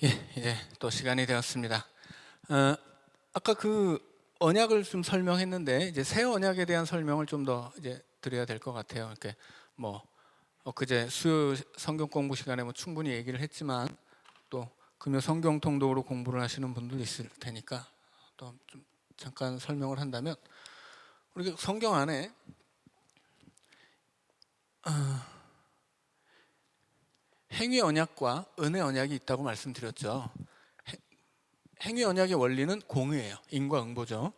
예, 또 시간이 되었습니다. 어, 아까 그 언약을 좀 설명했는데 이제 새 언약에 대한 설명을 좀 더 이제 드려야 될 것 같아요. 이렇게 뭐 엊그제 수요 성경 공부 시간에 뭐 충분히 얘기를 했지만 또 금요 성경 통독으로 공부를 하시는 분들 있을 테니까 또 좀 잠깐 설명을 한다면, 우리 성경 안에 행위 언약과 은혜 언약이 있다고 말씀드렸죠. 행위 언약의 원리는 공의예요. 인과응보죠.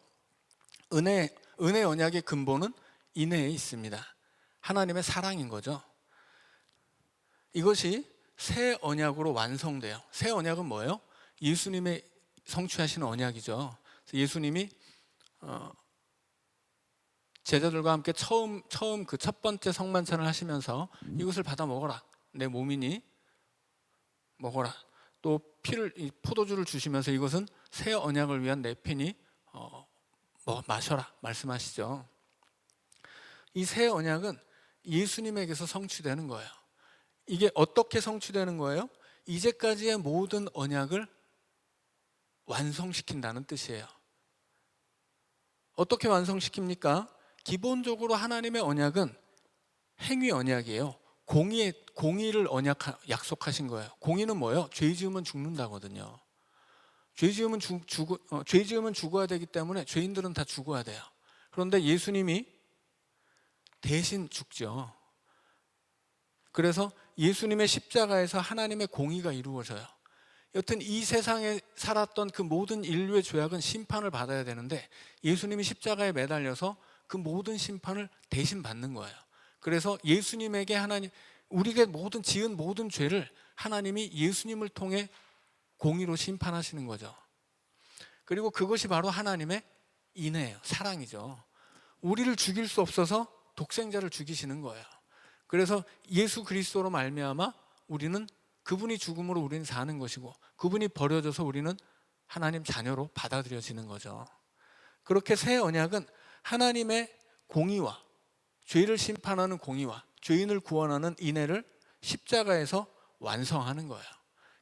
은혜 언약의 근본은 인내에 있습니다. 하나님의 사랑인 거죠. 이것이 새 언약으로 완성돼요. 새 언약은 뭐예요? 예수님의 성취하시는 언약이죠. 예수님이 제자들과 함께 처음 그 첫 번째 성만찬을 하시면서 이것을 받아 먹어라, 내 몸이니 먹어라. 또 피를, 포도주를 주시면서 이것은 새 언약을 위한 내 피니 마셔라 말씀하시죠. 이 새 언약은 예수님에게서 성취되는 거예요. 이게 어떻게 성취되는 거예요? 이제까지의 모든 언약을 완성시킨다는 뜻이에요. 어떻게 완성시킵니까? 기본적으로 하나님의 언약은 행위 언약이에요. 공의를 약속하신 거예요. 공의는 뭐예요? 죄 지으면 죽는다거든요. 죄 지으면 죽어야 되기 때문에 죄인들은 다 죽어야 돼요. 그런데 예수님이 대신 죽죠. 그래서 예수님의 십자가에서 하나님의 공의가 이루어져요. 여튼 이 세상에 살았던 그 모든 인류의 죄악은 심판을 받아야 되는데 예수님이 십자가에 매달려서 그 모든 심판을 대신 받는 거예요. 그래서 예수님에게 우리가 지은 모든 죄를 하나님이 예수님을 통해 공의로 심판하시는 거죠. 그리고 그것이 바로 하나님의 인애예요. 사랑이죠. 우리를 죽일 수 없어서 독생자를 죽이시는 거예요. 그래서 예수 그리스도로 말미암아 우리는, 그분이 죽음으로 우리는 사는 것이고 그분이 버려져서 우리는 하나님 자녀로 받아들여지는 거죠. 그렇게 새 언약은 하나님의 공의와, 죄를 심판하는 공의와 죄인을 구원하는 인애를 십자가에서 완성하는 거예요.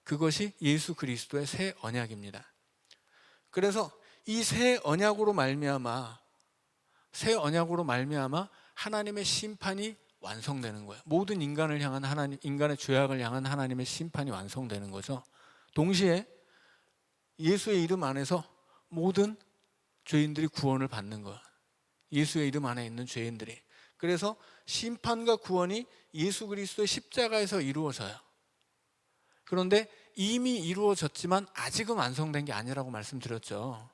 그것이 예수 그리스도의 새 언약입니다. 그래서 이 새 언약으로 말미암아 하나님의 심판이 완성되는 거예요. 모든 인간을 향한 인간의 죄악을 향한 하나님의 심판이 완성되는 거죠. 동시에 예수의 이름 안에서 모든 죄인들이 구원을 받는 거예요. 예수의 이름 안에 있는 죄인들이. 그래서 심판과 구원이 예수 그리스도의 십자가에서 이루어져요. 그런데 이미 이루어졌지만 아직은 완성된 게 아니라고 말씀드렸죠.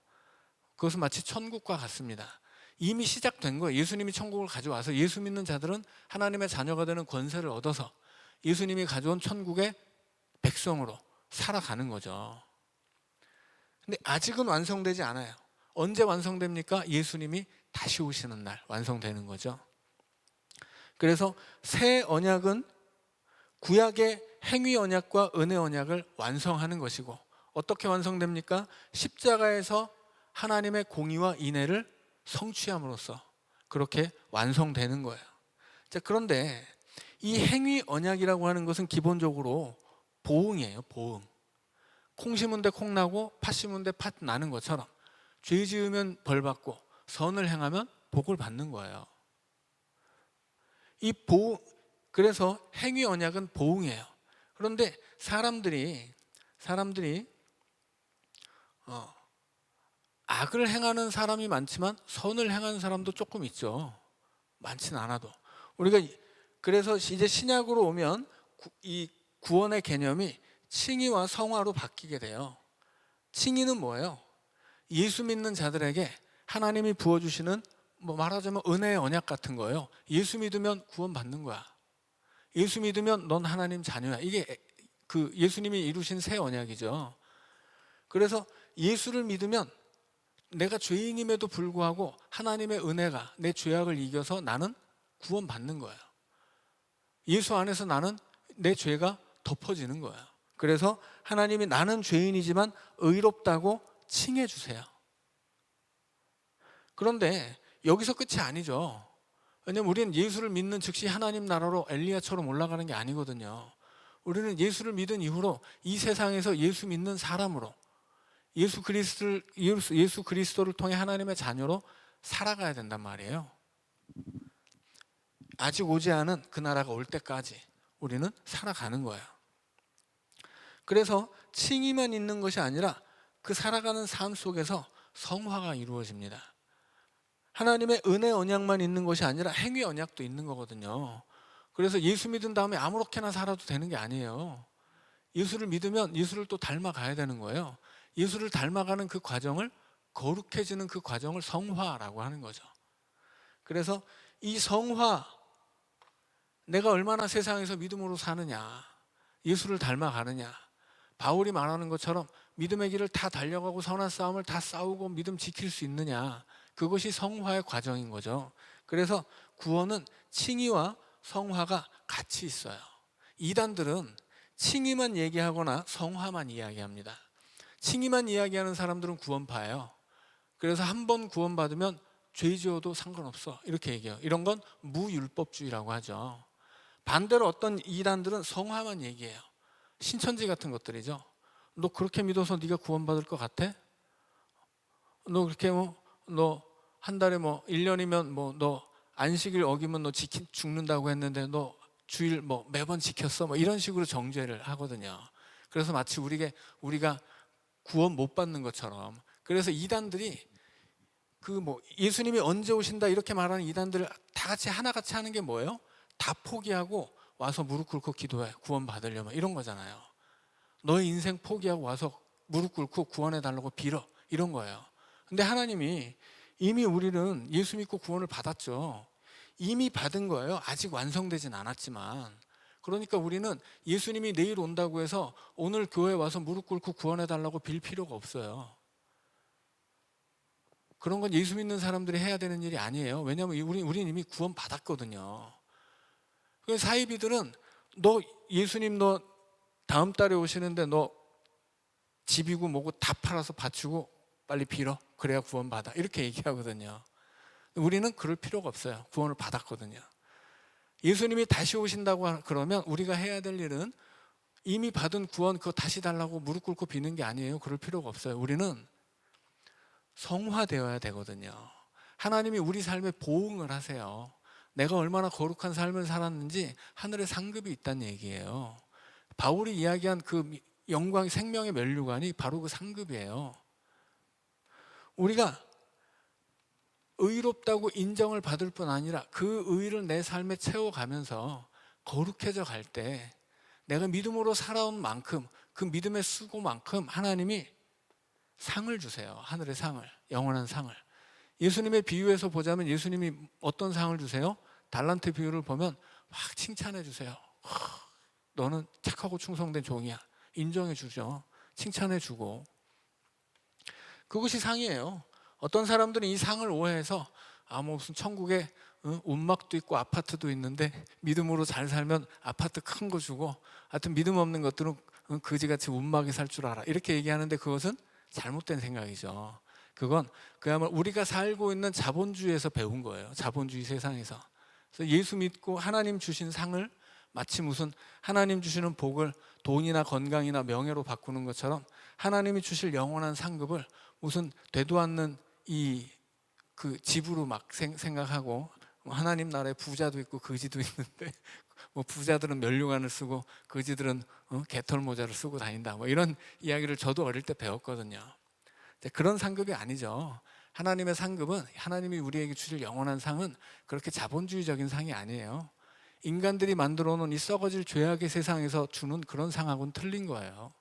그것은 마치 천국과 같습니다. 이미 시작된 거예요. 예수님이 천국을 가져와서 예수 믿는 자들은 하나님의 자녀가 되는 권세를 얻어서 예수님이 가져온 천국의 백성으로 살아가는 거죠. 근데 아직은 완성되지 않아요. 언제 완성됩니까? 예수님이 다시 오시는 날 완성되는 거죠. 그래서 새 언약은 구약의 행위 언약과 은혜 언약을 완성하는 것이고, 어떻게 완성됩니까? 십자가에서 하나님의 공의와 인애를 성취함으로써 그렇게 완성되는 거예요. 자, 그런데 이 행위 언약이라고 하는 것은 기본적으로 보응이에요. 보응. 콩 심은 데 콩 나고 팥 심은 데 팥 나는 것처럼 죄 지으면 벌 받고 선을 행하면 복을 받는 거예요. 그래서 행위 언약은 보응이에요. 그런데 사람들이 악을 행하는 사람이 많지만 선을 행하는 사람도 조금 있죠. 많지는 않아도. 그래서 이제 신약으로 오면 이 구원의 개념이 칭의와 성화로 바뀌게 돼요. 칭의는 뭐예요? 예수 믿는 자들에게 하나님이 부어주시는, 말하자면 은혜의 언약 같은 거예요. 예수 믿으면 구원 받는 거야. 예수 믿으면 넌 하나님 자녀야. 이게 그 예수님이 이루신 새 언약이죠. 그래서 예수를 믿으면 내가 죄인임에도 불구하고 하나님의 은혜가 내 죄악을 이겨서 나는 구원 받는 거예요. 예수 안에서 나는 내 죄가 덮어지는 거예요. 그래서 하나님이 나는 죄인이지만 의롭다고 칭해 주세요. 그런데 여기서 끝이 아니죠. 왜냐면 우리는 예수를 믿는 즉시 하나님 나라로 엘리야처럼 올라가는 게 아니거든요. 우리는 예수를 믿은 이후로 이 세상에서 예수 믿는 사람으로 예수 그리스도를 통해 하나님의 자녀로 살아가야 된단 말이에요. 아직 오지 않은 그 나라가 올 때까지 우리는 살아가는 거예요. 그래서 칭의만 있는 것이 아니라 그 살아가는 삶 속에서 성화가 이루어집니다. 하나님의 은혜 언약만 있는 것이 아니라 행위 언약도 있는 거거든요. 그래서 예수 믿은 다음에 아무렇게나 살아도 되는 게 아니에요. 예수를 믿으면 예수를 또 닮아가야 되는 거예요. 예수를 닮아가는 그 과정을, 거룩해지는 그 과정을 성화라고 하는 거죠. 그래서 이 성화, 내가 얼마나 세상에서 믿음으로 사느냐, 예수를 닮아가느냐, 바울이 말하는 것처럼 믿음의 길을 다 달려가고 선한 싸움을 다 싸우고 믿음 지킬 수 있느냐, 그것이 성화의 과정인 거죠. 그래서 구원은 칭의와 성화가 같이 있어요. 이단들은 칭의만 얘기하거나 성화만 이야기합니다. 칭의만 이야기하는 사람들은 구원파예요. 그래서 한 번 구원받으면 죄 지어도 상관없어 이렇게 얘기해요. 이런 건 무율법주의라고 하죠. 반대로 어떤 이단들은 성화만 얘기해요. 신천지 같은 것들이죠. 너 그렇게 믿어서 네가 구원받을 것 같아? 너 그렇게 너 한 달에 1년이면 너 안식일 어기면 너 죽는다고 했는데 너 주일 매번 지켰어? 이런 식으로 정죄를 하거든요. 그래서 마치 우리가 구원 못 받는 것처럼. 그래서 이단들이 예수님이 언제 오신다 이렇게 말하는 이단들을 다 같이 하나같이 하는 게 뭐예요? 다 포기하고 와서 무릎 꿇고 기도해 구원 받으려면, 이런 거잖아요. 너의 인생 포기하고 와서 무릎 꿇고 구원해 달라고 빌어, 이런 거예요. 근데 하나님이 이미 우리는 예수 믿고 구원을 받았죠. 이미 받은 거예요. 아직 완성되진 않았지만. 그러니까 우리는 예수님이 내일 온다고 해서 오늘 교회에 와서 무릎 꿇고 구원해 달라고 빌 필요가 없어요. 그런 건 예수 믿는 사람들이 해야 되는 일이 아니에요. 왜냐하면 우리는 이미 구원 받았거든요. 사이비들은 예수님 다음 달에 오시는데 너 집이고 뭐고 다 팔아서 바치고 빨리 빌어, 그래야 구원 받아, 이렇게 얘기하거든요. 우리는 그럴 필요가 없어요. 구원을 받았거든요. 예수님이 다시 오신다고 그러면 우리가 해야 될 일은 이미 받은 구원 그거 다시 달라고 무릎 꿇고 비는 게 아니에요. 그럴 필요가 없어요. 우리는 성화되어야 되거든요. 하나님이 우리 삶에 보응을 하세요. 내가 얼마나 거룩한 삶을 살았는지 하늘에 상급이 있다는 얘기예요. 바울이 이야기한 그 영광, 생명의 면류관이 바로 그 상급이에요. 우리가 의롭다고 인정을 받을 뿐 아니라 그 의를 내 삶에 채워가면서 거룩해져 갈 때 내가 믿음으로 살아온 만큼, 그 믿음의 수고만큼 하나님이 상을 주세요. 하늘의 상을, 영원한 상을. 예수님의 비유에서 보자면 예수님이 어떤 상을 주세요? 달란트 비유를 보면 막 칭찬해 주세요. 너는 착하고 충성된 종이야, 인정해 주죠. 칭찬해 주고. 그것이 상이에요. 어떤 사람들은 이 상을 오해해서 무슨 천국에 운막도 있고 아파트도 있는데 믿음으로 잘 살면 아파트 큰 거 주고, 하여튼 믿음 없는 것들은 그지같이 운막에 살 줄 알아, 이렇게 얘기하는데 그것은 잘못된 생각이죠. 그건 그야말로 우리가 살고 있는 자본주의에서 배운 거예요. 자본주의 세상에서. 그래서 예수 믿고 하나님 주신 상을 마치 무슨 하나님 주시는 복을 돈이나 건강이나 명예로 바꾸는 것처럼 하나님이 주실 영원한 상급을 무슨 되도 않는 그 집으로 막 생각하고, 하나님 나라에 부자도 있고 거지도 있는데 부자들은 면류관을 쓰고 거지들은 개털 모자를 쓰고 다닌다, 이런 이야기를 저도 어릴 때 배웠거든요. 그런 상급이 아니죠. 하나님의 상급은, 하나님이 우리에게 주실 영원한 상은 그렇게 자본주의적인 상이 아니에요. 인간들이 만들어 놓은 이 썩어질 죄악의 세상에서 주는 그런 상하고는 틀린 거예요.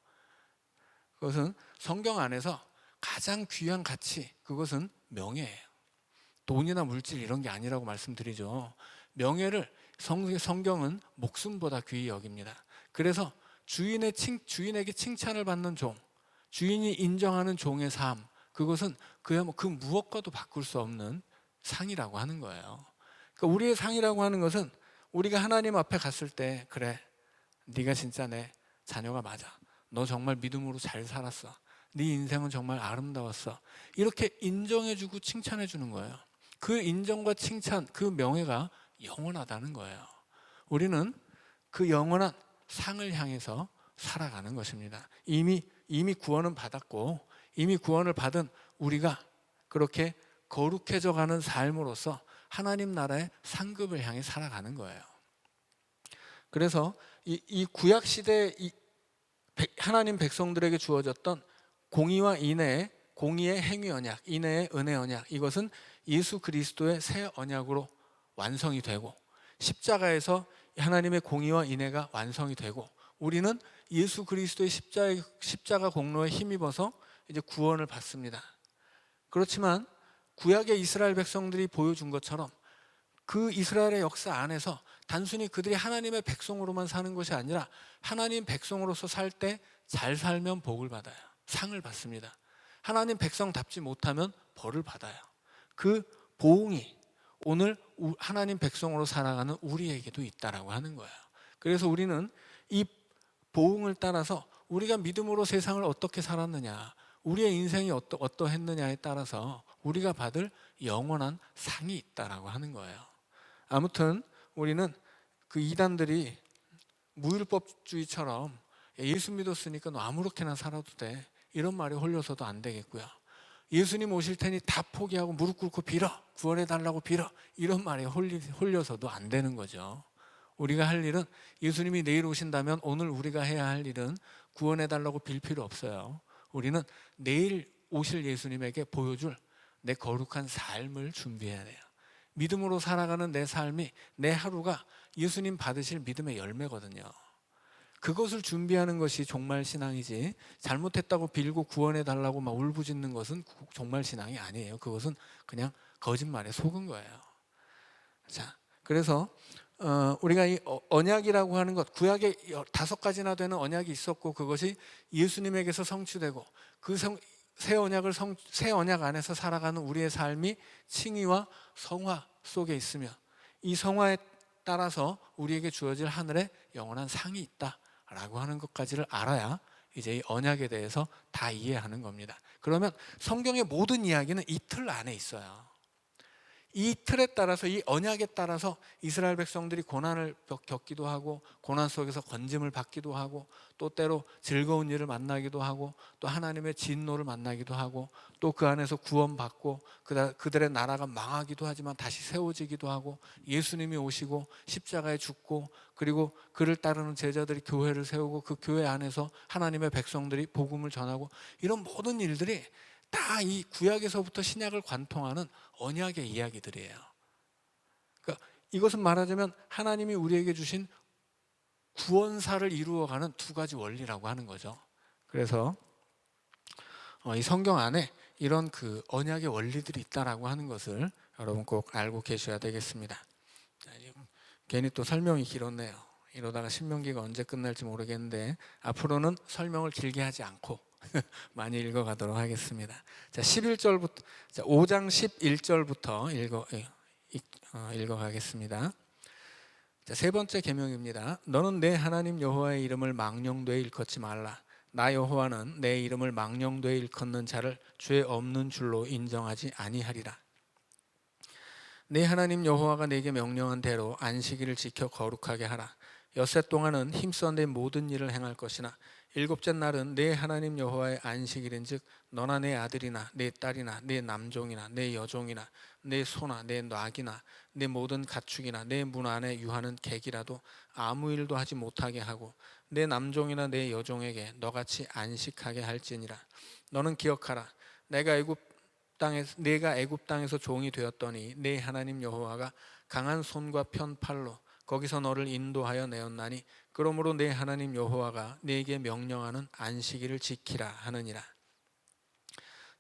그것은 성경 안에서 가장 귀한 가치, 그것은 명예예요. 돈이나 물질 이런 게 아니라고 말씀드리죠. 명예를 성경은 목숨보다 귀히 여깁니다. 그래서 주인에게 칭찬을 받는 종, 주인이 인정하는 종의 삶, 그것은 그야말로 그 무엇과도 바꿀 수 없는 상이라고 하는 거예요. 그러니까 우리의 상이라고 하는 것은 우리가 하나님 앞에 갔을 때, 그래, 네가 진짜 내 자녀가 맞아, 너 정말 믿음으로 잘 살았어, 네 인생은 정말 아름다웠어, 이렇게 인정해주고 칭찬해주는 거예요. 그 인정과 칭찬, 그 명예가 영원하다는 거예요. 우리는 그 영원한 상을 향해서 살아가는 것입니다. 이미 구원은 받았고 이미 구원을 받은 우리가 그렇게 거룩해져 가는 삶으로서 하나님 나라의 상급을 향해 살아가는 거예요. 그래서 이 구약 시대 하나님 백성들에게 주어졌던 공의와 인애의 공의의 행위 언약, 인애의 은혜 언약, 이것은 예수 그리스도의 새 언약으로 완성이 되고 십자가에서 하나님의 공의와 인애가 완성이 되고 우리는 예수 그리스도의 십자가 공로에 힘입어서 이제 구원을 받습니다. 그렇지만 구약의 이스라엘 백성들이 보여준 것처럼 그 이스라엘의 역사 안에서 단순히 그들이 하나님의 백성으로만 사는 것이 아니라 하나님 백성으로서 살 때 잘 살면 복을 받아요. 상을 받습니다. 하나님 백성답지 못하면 벌을 받아요. 그 보응이 오늘 하나님 백성으로 살아가는 우리에게도 있다라고 하는 거예요. 그래서 우리는 이 보응을 따라서 우리가 믿음으로 세상을 어떻게 살았느냐, 우리의 인생이 어떠했느냐에 따라서 우리가 받을 영원한 상이 있다라고 하는 거예요. 아무튼 우리는 그 이단들이 무율법주의처럼 예수 믿었으니까 너 아무렇게나 살아도 돼, 이런 말에 홀려서도 안 되겠고요. 예수님 오실 테니 다 포기하고 무릎 꿇고 빌어, 구원해 달라고 빌어, 이런 말에 홀려서도 안 되는 거죠. 우리가 할 일은, 예수님이 내일 오신다면 오늘 우리가 해야 할 일은 구원해 달라고 빌 필요 없어요. 우리는 내일 오실 예수님에게 보여줄 내 거룩한 삶을 준비해야 돼요. 믿음으로 살아가는 내 삶이, 내 하루가 예수님 받으실 믿음의 열매거든요. 그것을 준비하는 것이 종말 신앙이지, 잘못했다고 빌고 구원해 달라고 막 울부짖는 것은 종말 신앙이 아니에요. 그것은 그냥 거짓말에 속은 거예요. 자, 그래서 우리가 이 언약이라고 하는 것, 구약에 5가지나 되는 언약이 있었고 그것이 예수님에게서 성취되고 그 새 언약 안에서 살아가는 우리의 삶이 칭의와 성화 속에 있으며 이 성화에 따라서 우리에게 주어질 하늘의 영원한 상이 있다라고 하는 것까지를 알아야 이제 이 언약에 대해서 다 이해하는 겁니다. 그러면 성경의 모든 이야기는 이 틀 안에 있어요. 이 틀에 따라서, 이 언약에 따라서 이스라엘 백성들이 고난을 겪기도 하고 고난 속에서 건짐을 받기도 하고 또 때로 즐거운 일을 만나기도 하고 또 하나님의 진노를 만나기도 하고 또 그 안에서 구원받고 그들의 나라가 망하기도 하지만 다시 세워지기도 하고 예수님이 오시고 십자가에 죽고 그리고 그를 따르는 제자들이 교회를 세우고 그 교회 안에서 하나님의 백성들이 복음을 전하고, 이런 모든 일들이 다 이 구약에서부터 신약을 관통하는 언약의 이야기들이에요. 그러니까 이것은 말하자면 하나님이 우리에게 주신 구원사를 이루어가는 2가지 원리라고 하는 거죠. 그래서 이 성경 안에 이런 그 언약의 원리들이 있다라고 하는 것을 여러분 꼭 알고 계셔야 되겠습니다. 괜히 또 설명이 길었네요. 이러다가 신명기가 언제 끝날지 모르겠는데 앞으로는 설명을 길게 하지 않고 많이 읽어가도록 하겠습니다. 자, 11절부터, 5장 11절부터 읽어가겠습니다. 자, 3번째 계명입니다. 너는 내 하나님 여호와의 이름을 망령되이 일컫지 말라. 나 여호와는 내 이름을 망령되이 일컫는 자를 죄 없는 줄로 인정하지 아니하리라. 내 하나님 여호와가 내게 명령한 대로 안식일을 지켜 거룩하게 하라. 엿새 동안은 힘써 내 모든 일을 행할 것이나 7째 날은 내 하나님 여호와의 안식일인즉 너나 내 아들이나 내 딸이나 내 남종이나 내 여종이나 내 소나 내 낙이나 내 모든 가축이나 내 문 안에 유하는 객이라도 아무 일도 하지 못하게 하고 내 남종이나 내 여종에게 너같이 안식하게 할지니라. 너는 기억하라. 내가 애굽 땅에서 종이 되었더니 내 하나님 여호와가 강한 손과 편 팔로 거기서 너를 인도하여 내었나니 그러므로 내 하나님 여호와가 네게 명령하는 안식일을 지키라 하느니라.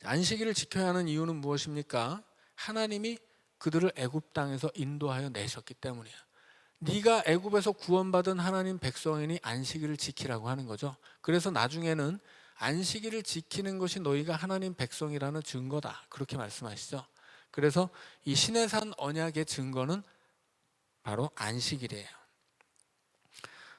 안식일을 지켜야 하는 이유는 무엇입니까? 하나님이 그들을 애굽 땅에서 인도하여 내셨기 때문이에요. 네가 애굽에서 구원받은 하나님 백성이니 안식일을 지키라고 하는 거죠. 그래서 나중에는 안식일을 지키는 것이 너희가 하나님 백성이라는 증거다, 그렇게 말씀하시죠. 그래서 이 시내산 언약의 증거는 바로 안식일이에요.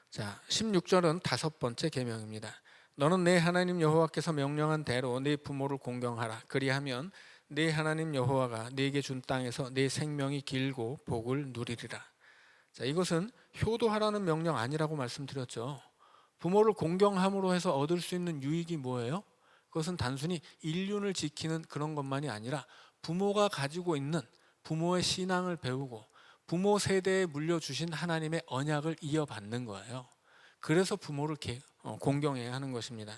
자, 16절은 5번째 계명입니다. 너는 내 하나님 여호와께서 명령한 대로 네 부모를 공경하라. 그리하면 네 하나님 여호와가 네게 준 땅에서 네 생명이 길고 복을 누리리라. 자, 이것은 효도하라는 명령 아니라고 말씀드렸죠. 부모를 공경함으로 해서 얻을 수 있는 유익이 뭐예요? 그것은 단순히 인륜을 지키는 그런 것만이 아니라 부모가 가지고 있는 부모의 신앙을 배우고 부모 세대에 물려주신 하나님의 언약을 이어받는 거예요. 그래서 부모를 공경해야 하는 것입니다.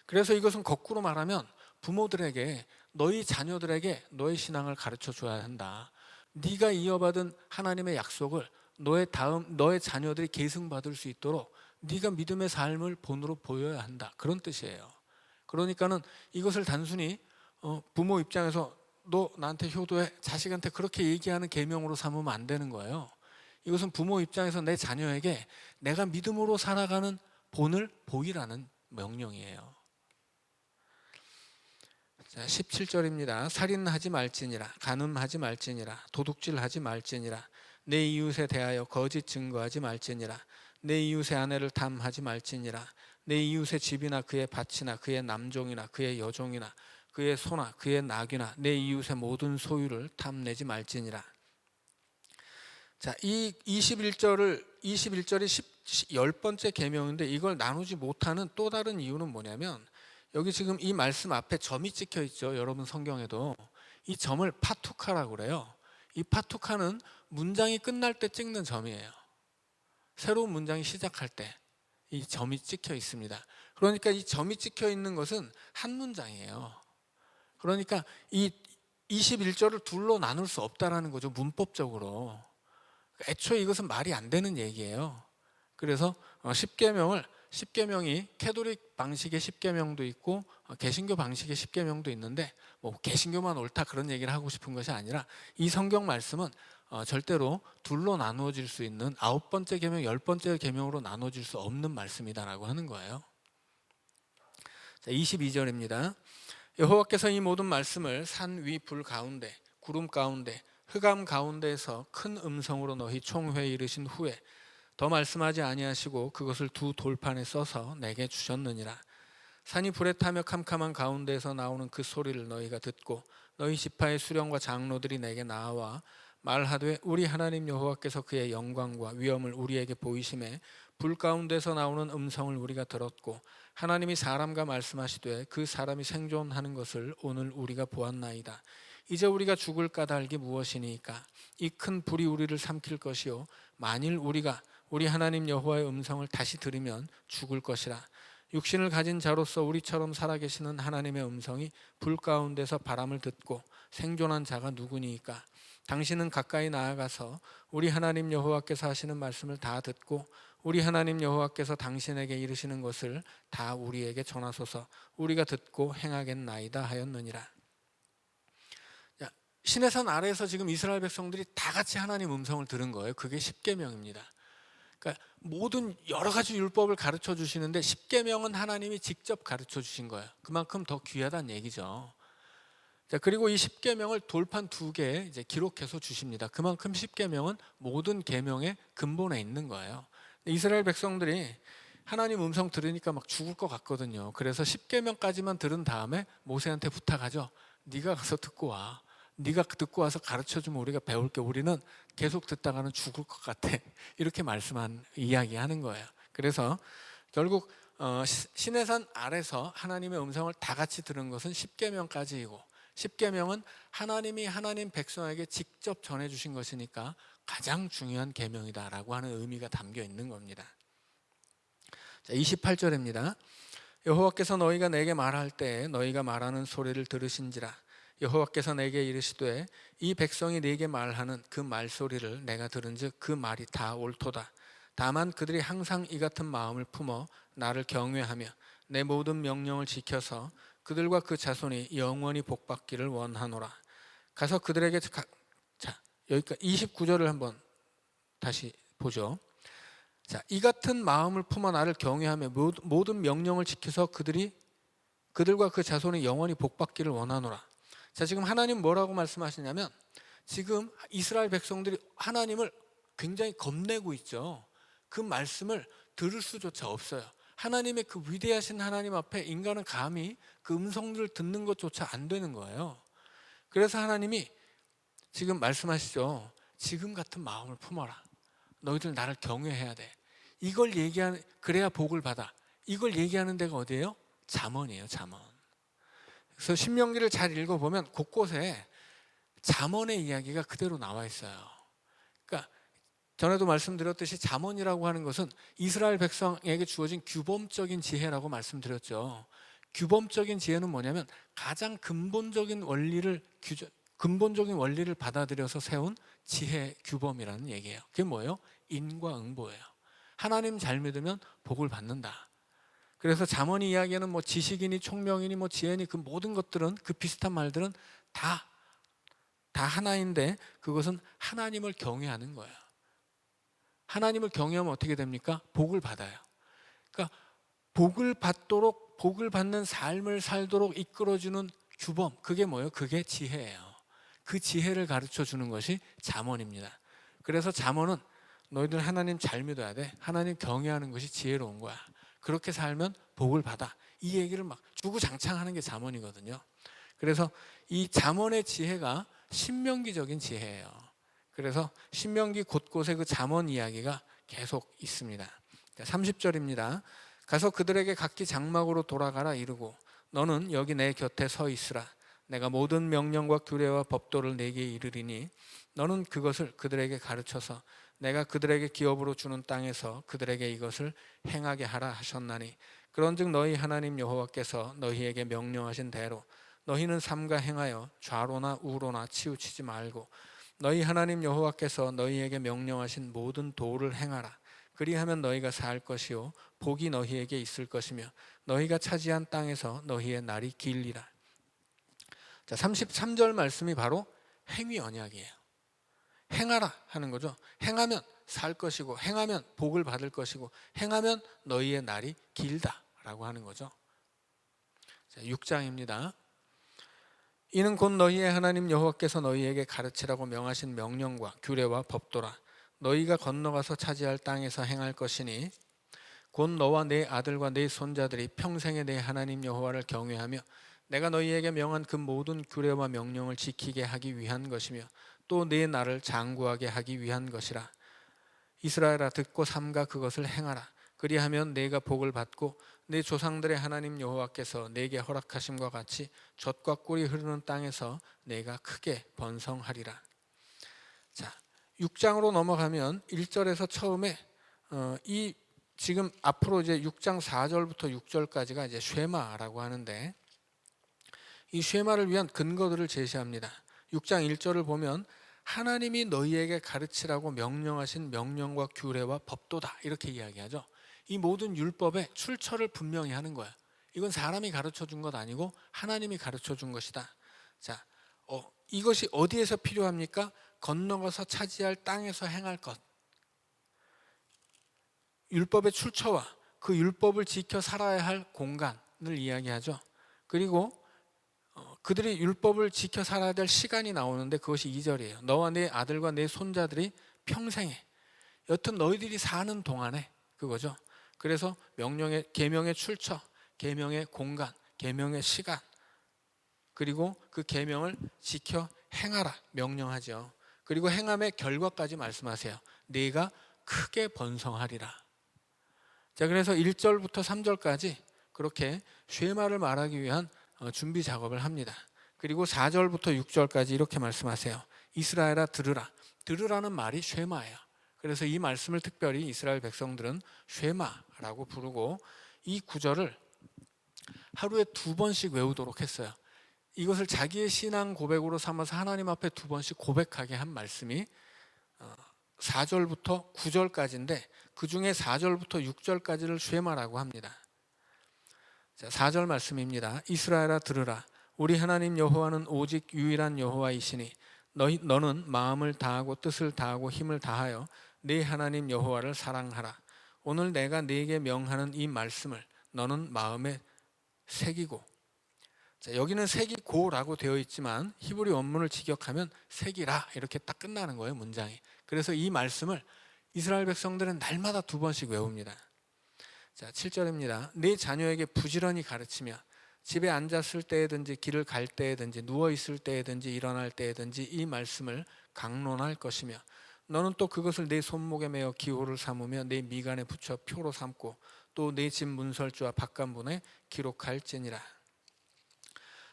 그래서 이것은 거꾸로 말하면 부모들에게 너희 자녀들에게 너의 신앙을 가르쳐 줘야 한다. 네가 이어받은 하나님의 약속을 너의 자녀들이 계승받을 수 있도록 네가 믿음의 삶을 본으로 보여야 한다. 그런 뜻이에요. 그러니까는 이것을 단순히 부모 입장에서 너 나한테 효도해, 자식한테 그렇게 얘기하는 계명으로 삼으면 안 되는 거예요. 이것은 부모 입장에서 내 자녀에게 내가 믿음으로 살아가는 본을 보이라는 명령이에요. 자, 17절입니다. 살인하지 말지니라, 간음하지 말지니라, 도둑질하지 말지니라, 내 이웃에 대하여 거짓 증거하지 말지니라, 내 이웃의 아내를 탐하지 말지니라, 내 이웃의 집이나 그의 밭이나 그의 남종이나 그의 여종이나 그의 소나 그의 낙이나 내 이웃의 모든 소유를 탐내지 말지니라. 자, 이 21절이 10번째 계명인데 이걸 나누지 못하는 또 다른 이유는 뭐냐면 여기 지금 이 말씀 앞에 점이 찍혀 있죠. 여러분 성경에도 이 점을 파투카라고 그래요. 이 파투카는 문장이 끝날 때 찍는 점이에요. 새로운 문장이 시작할 때 이 점이 찍혀 있습니다. 그러니까 이 점이 찍혀 있는 것은 한 문장이에요. 그러니까 이 21절을 둘로 나눌 수 없다라는 거죠. 문법적으로. 애초에 이것은 말이 안 되는 얘기예요. 그래서 십계명이 캐톨릭 방식의 십계명도 있고 개신교 방식의 십계명도 있는데 뭐 개신교만 옳다 그런 얘기를 하고 싶은 것이 아니라 이 성경 말씀은 절대로 둘로 나누어질 수 있는 9번째 계명, 10번째 계명으로 나누어질 수 없는 말씀이다라고 하는 거예요. 자, 22절입니다. 여호와께서 이 모든 말씀을 산 위 불 가운데 구름 가운데 흑암 가운데에서 큰 음성으로 너희 총회에 이르신 후에 더 말씀하지 아니하시고 그것을 두 돌판에 써서 내게 주셨느니라. 산이 불에 타며 캄캄한 가운데에서 나오는 그 소리를 너희가 듣고 너희 지파의 수령과 장로들이 내게 나와 말하되 우리 하나님 여호와께서 그의 영광과 위엄을 우리에게 보이심에 불 가운데서 나오는 음성을 우리가 들었고 하나님이 사람과 말씀하시되 그 사람이 생존하는 것을 오늘 우리가 보았나이다. 이제 우리가 죽을 까닭이 무엇이니까? 이 큰 불이 우리를 삼킬 것이요 만일 우리가 우리 하나님 여호와의 음성을 다시 들으면 죽을 것이라. 육신을 가진 자로서 우리처럼 살아계시는 하나님의 음성이 불 가운데서 바람을 듣고 생존한 자가 누구니까? 당신은 가까이 나아가서 우리 하나님 여호와께서 하시는 말씀을 다 듣고 우리 하나님 여호와께서 당신에게 이르시는 것을 다 우리에게 전하소서. 우리가 듣고 행하겠나이다 하였느니라. 시내산 아래에서 지금 이스라엘 백성들이 다 같이 하나님 음성을 들은 거예요. 그게 십계명입니다. 그러니까 모든 여러 가지 율법을 가르쳐 주시는데 십계명은 하나님이 직접 가르쳐 주신 거예요. 그만큼 더 귀하다는 얘기죠. 자, 그리고 이 십계명을 돌판 2개 이제 기록해서 주십니다. 그만큼 십계명은 모든 계명의 근본에 있는 거예요. 이스라엘 백성들이 하나님 음성 들으니까 막 죽을 것 같거든요. 그래서 십계명까지만 들은 다음에 모세한테 부탁하죠. 네가 가서 듣고 와. 네가 듣고 와서 가르쳐주면 우리가 배울게. 우리는 계속 듣다가는 죽을 것 같아. 이렇게 이야기하는 거예요. 그래서 결국 시내산 아래서 하나님의 음성을 다 같이 들은 것은 십계명까지이고 십계명은 하나님이 하나님 백성에게 직접 전해주신 것이니까 가장 중요한 계명이다라고 하는 의미가 담겨 있는 겁니다. 자, 28절입니다. 여호와께서 너희가 내게 말할 때 너희가 말하는 소리를 들으신지라. 여호와께서 내게 이르시되 이 백성이 네게 말하는 그 말소리를 내가 들은즉 그 말이 다 옳도다. 다만 그들이 항상 이 같은 마음을 품어 나를 경외하며 내 모든 명령을 지켜서 그들과 그 자손이 영원히 복받기를 원하노라. 가서 그들에게 자, 여기까지 29절을 한번 다시 보죠. 자, 이 같은 마음을 품어 나를 경외하며 모든 명령을 지켜서 그들과 그 자손이 영원히 복받기를 원하노라. 자, 지금 하나님 뭐라고 말씀하시냐면 지금 이스라엘 백성들이 하나님을 굉장히 겁내고 있죠. 그 말씀을 들을 수조차 없어요. 하나님의 그 위대하신 하나님 앞에 인간은 감히 그 음성들을 듣는 것조차 안 되는 거예요. 그래서 하나님이 지금 말씀하시죠. 지금 같은 마음을 품어라. 너희들 나를 경외해야 돼. 이걸 얘기하는, 그래야 복을 받아. 이걸 얘기하는 데가 어디예요? 잠언이에요, 잠언. 그래서 신명기를 잘 읽어보면 곳곳에 잠언의 이야기가 그대로 나와 있어요. 그러니까 전에도 말씀드렸듯이 잠언이라고 하는 것은 이스라엘 백성에게 주어진 규범적인 지혜라고 말씀드렸죠. 규범적인 지혜는 뭐냐면 가장 근본적인 원리를 받아들여서 세운 지혜 규범이라는 얘기예요. 그게 뭐예요? 인과 응보예요. 하나님 잘 믿으면 복을 받는다. 그래서 잠언이 이야기하는 뭐 지식이니 총명이니 뭐 지혜니 그 모든 것들은, 그 비슷한 말들은 다 하나인데, 그것은 하나님을 경외하는 거예요. 하나님을 경외하면 어떻게 됩니까? 복을 받아요. 그러니까 복을 받는 삶을 살도록 이끌어주는 규범, 그게 뭐예요? 그게 지혜예요. 그 지혜를 가르쳐 주는 것이 잠언입니다. 그래서 잠언은 너희들 하나님 잘 믿어야 돼. 하나님 경외하는 것이 지혜로운 거야. 그렇게 살면 복을 받아. 이 얘기를 막 주구장창하는 게 잠언이거든요. 그래서 이 잠언의 지혜가 신명기적인 지혜예요. 그래서 신명기 곳곳에 그 잠언 이야기가 계속 있습니다. 30절입니다. 가서 그들에게 각기 장막으로 돌아가라 이르고 너는 여기 내 곁에 서 있으라. 내가 모든 명령과 규례와 법도를 내게 이르리니 너는 그것을 그들에게 가르쳐서 내가 그들에게 기업으로 주는 땅에서 그들에게 이것을 행하게 하라 하셨나니 그런즉 너희 하나님 여호와께서 너희에게 명령하신 대로 너희는 삼가 행하여 좌로나 우로나 치우치지 말고 너희 하나님 여호와께서 너희에게 명령하신 모든 도를 행하라. 그리하면 너희가 살 것이요 복이 너희에게 있을 것이며 너희가 차지한 땅에서 너희의 날이 길리라. 자, 33절 말씀이 바로 행위 언약이에요. 행하라 하는 거죠. 행하면 살 것이고 행하면 복을 받을 것이고 행하면 너희의 날이 길다라고 하는 거죠. 자, 6장입니다. 이는 곧 너희의 하나님 여호와께서 너희에게 가르치라고 명하신 명령과 규례와 법도라. 너희가 건너가서 차지할 땅에서 행할 것이니 곧 너와 네 아들과 네 손자들이 평생에 내 하나님 여호와를 경외하며 내가 너희에게 명한 그 모든 규례와 명령을 지키게 하기 위한 것이며 또 네 나를 장구하게 하기 위한 것이라. 이스라엘아 듣고 삼가 그것을 행하라. 그리하면 내가 복을 받고 내 조상들의 하나님 여호와께서 내게 허락하심과 같이 젖과 꿀이 흐르는 땅에서 내가 크게 번성하리라. 자, 6장으로 넘어가면 1절에서 처음에 이 지금 앞으로 이제 6장 4절부터 6절까지가 이제 쉐마라고 하는데 이 쉐마를 위한 근거들을 제시합니다. 6장 1절을 보면 하나님이 너희에게 가르치라고 명령하신 명령과 규례와 법도다 이렇게 이야기하죠. 이 모든 율법의 출처를 분명히 하는 거예요. 이건 사람이 가르쳐 준 것 아니고 하나님이 가르쳐 준 것이다. 자, 이것이 어디에서 필요합니까? 건너가서 차지할 땅에서 행할 것. 율법의 출처와 그 율법을 지켜 살아야 할 공간을 이야기하죠. 그리고 그들이 율법을 지켜 살아야 될 시간이 나오는데 그것이 2절이에요. 너와 네 아들과 네 손자들이 평생에, 여튼 너희들이 사는 동안에 그거죠. 그래서 계명의 출처, 계명의 공간, 계명의 시간, 그리고 그 계명을 지켜 행하라 명령하죠. 그리고 행함의 결과까지 말씀하세요. 네가 크게 번성하리라. 자, 그래서 1절부터 3절까지 그렇게 쉐마를 말하기 위한 준비 작업을 합니다. 그리고 4절부터 6절까지 이렇게 말씀하세요. 이스라엘아 들으라. 들으라는 말이 쉐마예요. 그래서 이 말씀을 특별히 이스라엘 백성들은 쉐마라고 부르고 이 구절을 하루에 2번씩 외우도록 했어요. 이것을 자기의 신앙 고백으로 삼아서 하나님 앞에 2번씩 고백하게 한 말씀이 4절부터 9절까지인데 그 중에 4절부터 6절까지를 쉐마라고 합니다. 자, 4절 말씀입니다. 이스라엘아 들으라. 우리 하나님 여호와는 오직 유일한 여호와이시니 너는 마음을 다하고 뜻을 다하고 힘을 다하여 네 하나님 여호와를 사랑하라. 오늘 내가 네게 명하는 이 말씀을 너는 마음에 새기고, 자, 여기는 새기고라고 되어 있지만 히브리 원문을 직역하면 새기라 이렇게 딱 끝나는 거예요, 문장이. 그래서 이 말씀을 이스라엘 백성들은 날마다 2번씩 외웁니다. 자, 7절입니다. 네 자녀에게 부지런히 가르치며 집에 앉았을 때에든지 길을 갈 때에든지 누워 있을 때에든지 일어날 때에든지 이 말씀을 강론할 것이며 너는 또 그것을 내 손목에 매어 기호를 삼으며 내 미간에 붙여 표로 삼고 또 내 집 문설주와 바깥문에 기록할지니라.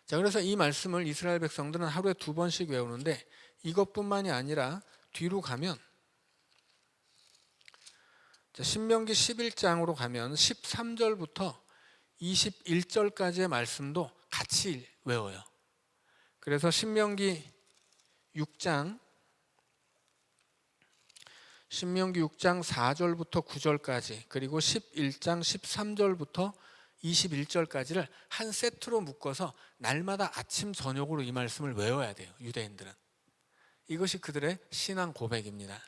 자, 그래서 이 말씀을 이스라엘 백성들은 하루에 2번씩 외우는데 이것뿐만이 아니라 뒤로 가면 신명기 11장으로 가면 13절부터 21절까지의 말씀도 같이 외워요. 그래서 신명기 6장 4절부터 9절까지 그리고 11장 13절부터 21절까지를 한 세트로 묶어서 날마다 아침 저녁으로 이 말씀을 외워야 돼요. 유대인들은. 이것이 그들의 신앙 고백입니다.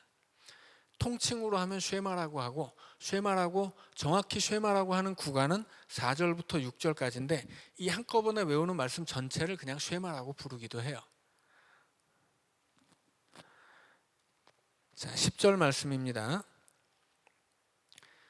통칭으로 하면 쉐마라고 하고, 쉐마라고 정확히 쉐마라고 하는 구간은 4절부터 6절까지인데 이 한꺼번에 외우는 말씀 전체를 그냥 쉐마라고 부르기도 해요. 자, 10절 말씀입니다.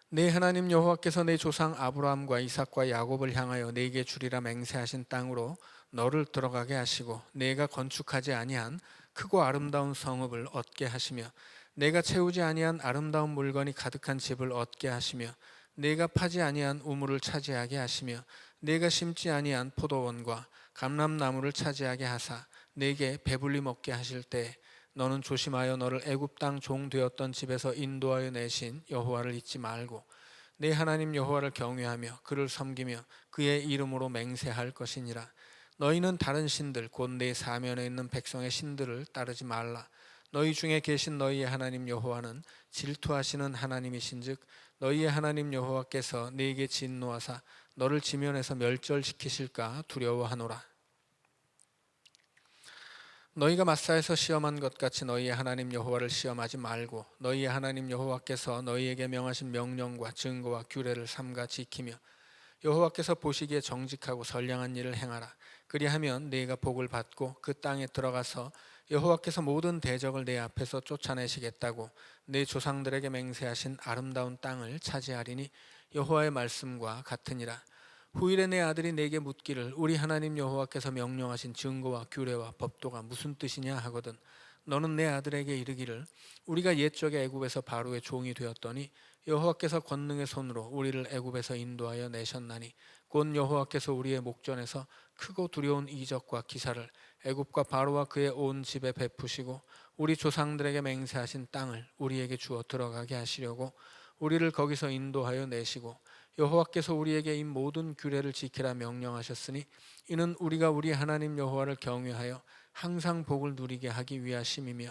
내 하나님 여호와께서 내 조상 아브라함과 이삭과 야곱을 향하여 내게 주리라 맹세하신 땅으로 너를 들어가게 하시고 내가 건축하지 아니한 크고 아름다운 성읍을 얻게 하시며 내가 채우지 아니한 아름다운 물건이 가득한 집을 얻게 하시며 내가 파지 아니한 우물을 차지하게 하시며 내가 심지 아니한 포도원과 감람나무를 차지하게 하사 내게 배불리 먹게 하실 때 너는 조심하여 너를 애굽 땅 종 되었던 집에서 인도하여 내신 여호와를 잊지 말고 내 하나님 여호와를 경외하며 그를 섬기며 그의 이름으로 맹세할 것이니라. 너희는 다른 신들 곧 내 사면에 있는 백성의 신들을 따르지 말라. 너희 중에 계신 너희의 하나님 여호와는 질투하시는 하나님이신즉 너희의 하나님 여호와께서 네게 진노하사 너를 지면에서 멸절시키실까 두려워하노라. 너희가 마사에서 시험한 것 같이 너희의 하나님 여호와를 시험하지 말고 너희의 하나님 여호와께서 너희에게 명하신 명령과 증거와 규례를 삼가 지키며 여호와께서 보시기에 정직하고 선량한 일을 행하라. 그리하면 네가 복을 받고 그 땅에 들어가서 여호와께서 모든 대적을 내 앞에서 쫓아내시겠다고 내 조상들에게 맹세하신 아름다운 땅을 차지하리니 여호와의 말씀과 같으니라. 후일에 내 아들이 내게 묻기를 우리 하나님 여호와께서 명령하신 증거와 규례와 법도가 무슨 뜻이냐 하거든 너는 내 아들에게 이르기를 우리가 옛적에 애굽에서 바로의 종이 되었더니 여호와께서 권능의 손으로 우리를 애굽에서 인도하여 내셨나니 곧 여호와께서 우리의 목전에서 크고 두려운 이적과 기사를 애굽과 바로와 그의 온 집에 베푸시고 우리 조상들에게 맹세하신 땅을 우리에게 주어 들어가게 하시려고 우리를 거기서 인도하여 내시고 여호와께서 우리에게 이 모든 규례를 지키라 명령하셨으니 이는 우리가 우리 하나님 여호와를 경외하여 항상 복을 누리게 하기 위하심이며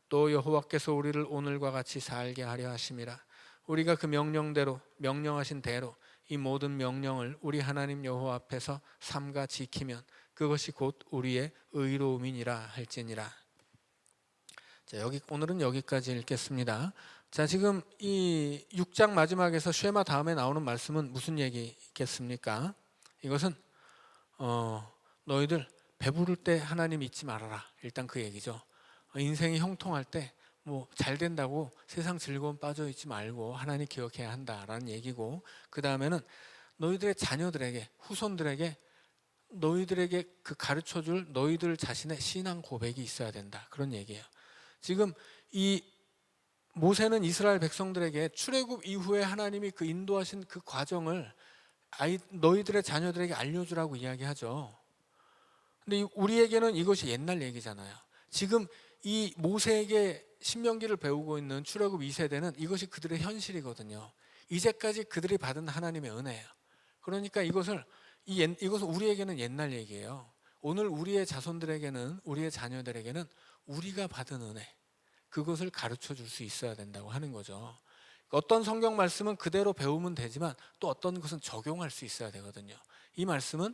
또 여호와께서 우리를 오늘과 같이 살게 하려 하심이라. 우리가 그 명령대로 명령하신 대로 이 모든 명령을 우리 하나님 여호와 앞에서 삼가 지키면 그것이 곧 우리의 의로움이니라 할지니라. 자, 오늘은 여기까지 읽겠습니다. 자, 지금 이 6장 마지막에서 쉐마 다음에 나오는 말씀은 무슨 얘기겠습니까? 이것은 너희들 배부를 때 하나님 잊지 말아라. 일단 그 얘기죠. 인생이 형통할 때 뭐 잘 된다고 세상 즐거움 빠져 있지 말고 하나님 기억해야 한다라는 얘기고, 그 다음에는 너희들의 자녀들에게 후손들에게 너희들에게 그 가르쳐줄 너희들 자신의 신앙 고백이 있어야 된다, 그런 얘기예요. 지금 이 모세는 이스라엘 백성들에게 출애굽 이후에 하나님이 그 인도하신 그 과정을 너희들의 자녀들에게 알려주라고 이야기하죠. 근데 우리에게는 이것이 옛날 얘기잖아요. 지금 이 모세에게 신명기를 배우고 있는 출애굽 2세대는 이것이 그들의 현실이거든요. 이제까지 그들이 받은 하나님의 은혜예요. 그러니까 이것은 우리에게는 옛날 얘기예요. 오늘 우리의 자손들에게는, 우리의 자녀들에게는 우리가 받은 은혜, 그것을 가르쳐 줄 수 있어야 된다고 하는 거죠. 어떤 성경 말씀은 그대로 배우면 되지만 또 어떤 것은 적용할 수 있어야 되거든요. 이 말씀은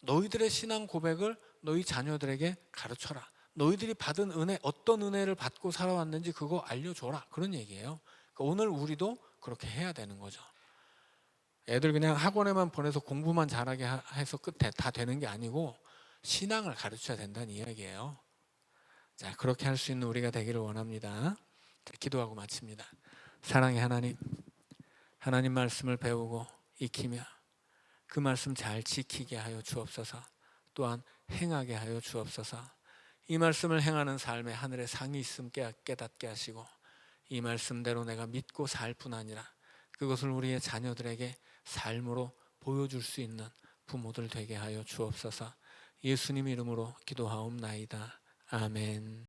너희들의 신앙 고백을 너희 자녀들에게 가르쳐라. 너희들이 받은 은혜, 어떤 은혜를 받고 살아왔는지 그거 알려줘라, 그런 얘기예요. 그러니까 오늘 우리도 그렇게 해야 되는 거죠. 애들 그냥 학원에만 보내서 공부만 잘하게 해서 끝에 다 되는 게 아니고 신앙을 가르쳐야 된다는 이야기예요. 자, 그렇게 할 수 있는 우리가 되기를 원합니다. 자, 기도하고 마칩니다. 사랑의 하나님, 하나님 말씀을 배우고 익히며 그 말씀 잘 지키게 하여 주옵소서. 또한 행하게 하여 주옵소서. 이 말씀을 행하는 삶에 하늘의 상이 있음 깨닫게 하시고 이 말씀대로 내가 믿고 살 뿐 아니라 그것을 우리의 자녀들에게 삶으로 보여줄 수 있는 부모들 되게 하여 주옵소서. 예수님 이름으로 기도하옵나이다. 아멘.